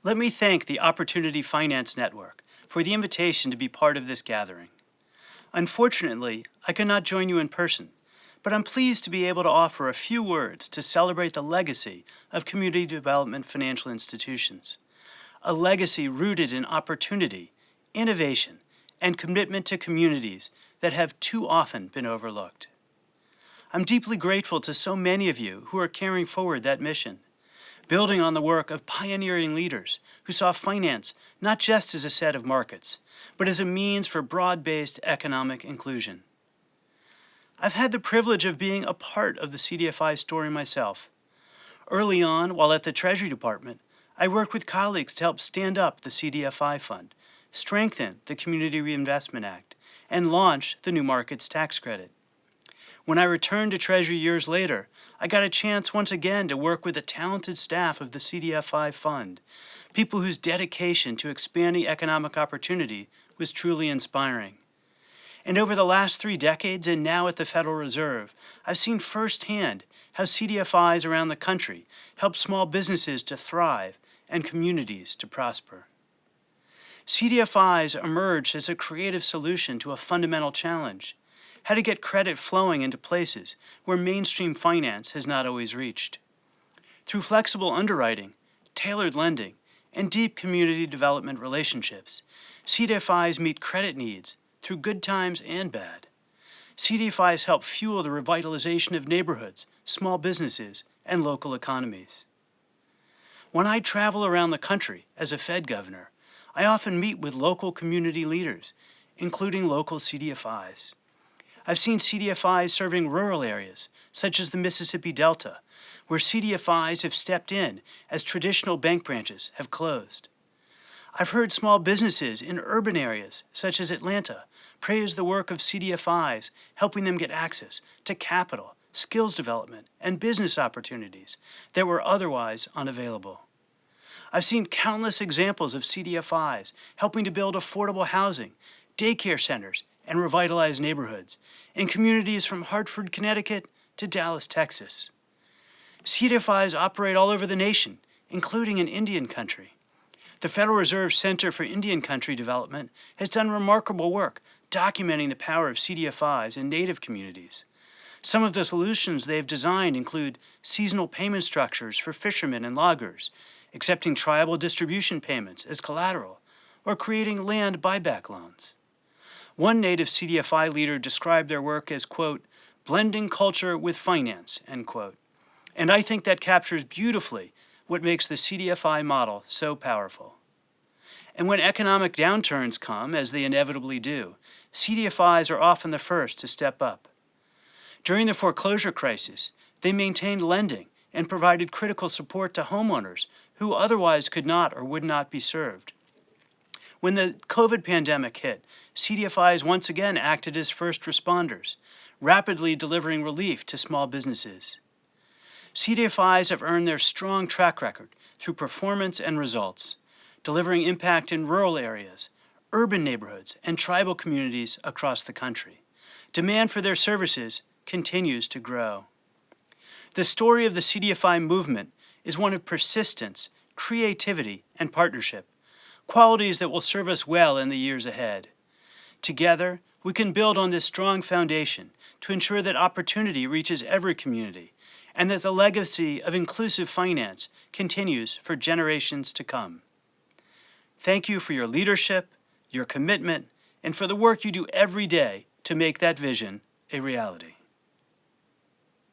Let me thank the Opportunity Finance Network for the invitation to be part of this gathering. Unfortunately, I cannot join you in person, but I'm pleased to be able to offer a few words to celebrate the legacy of community development financial institutions, a legacy rooted in opportunity, innovation, and commitment to communities that have too often been overlooked. I'm deeply grateful to so many of you who are carrying forward that mission, building on the work of pioneering leaders who saw finance not just as a set of markets, but as a means for broad-based economic inclusion. I've had the privilege of being a part of the CDFI story myself. Early on, while at the Treasury Department, I worked with colleagues to help stand up the CDFI Fund, strengthen the Community Reinvestment Act, and launch the New Markets Tax Credit. When I returned to Treasury years later, I got a chance once again to work with the talented staff of the CDFI Fund, people whose dedication to expanding economic opportunity was truly inspiring. And over the last 3 decades and now at the Federal Reserve, I've seen firsthand how CDFIs around the country help small businesses to thrive and communities to prosper. CDFIs emerged as a creative solution to a fundamental challenge: how to get credit flowing into places where mainstream finance has not always reached. Through flexible underwriting, tailored lending, and deep community development relationships, CDFIs meet credit needs through good times and bad. CDFIs help fuel the revitalization of neighborhoods, small businesses, and local economies. When I travel around the country as a Fed governor, I often meet with local community leaders, including local CDFIs. I've seen CDFIs serving rural areas, such as the Mississippi Delta, where CDFIs have stepped in as traditional bank branches have closed. I've heard small businesses in urban areas, such as Atlanta, praise the work of CDFIs, helping them get access to capital, skills development, and business opportunities that were otherwise unavailable. I've seen countless examples of CDFIs helping to build affordable housing, daycare centers, and revitalize neighborhoods in communities from Hartford, Connecticut to Dallas, Texas. CDFIs operate all over the nation, including in Indian country. The Federal Reserve Center for Indian Country Development has done remarkable work documenting the power of CDFIs in Native communities. Some of the solutions they've designed include seasonal payment structures for fishermen and loggers, accepting tribal distribution payments as collateral, or creating land buyback loans. One Native CDFI leader described their work as, quote, blending culture with finance, end quote. And I think that captures beautifully what makes the CDFI model so powerful. And when economic downturns come, as they inevitably do, CDFIs are often the first to step up. During the foreclosure crisis, they maintained lending and provided critical support to homeowners who otherwise could not or would not be served. When the COVID pandemic hit, CDFIs once again acted as first responders, rapidly delivering relief to small businesses. CDFIs have earned their strong track record through performance and results, delivering impact in rural areas, urban neighborhoods, and tribal communities across the country. Demand for their services continues to grow. The story of the CDFI movement is one of persistence, creativity, and partnership, qualities that will serve us well in the years ahead. Together, we can build on this strong foundation to ensure that opportunity reaches every community and that the legacy of inclusive finance continues for generations to come. Thank you for your leadership, your commitment, and for the work you do every day to make that vision a reality.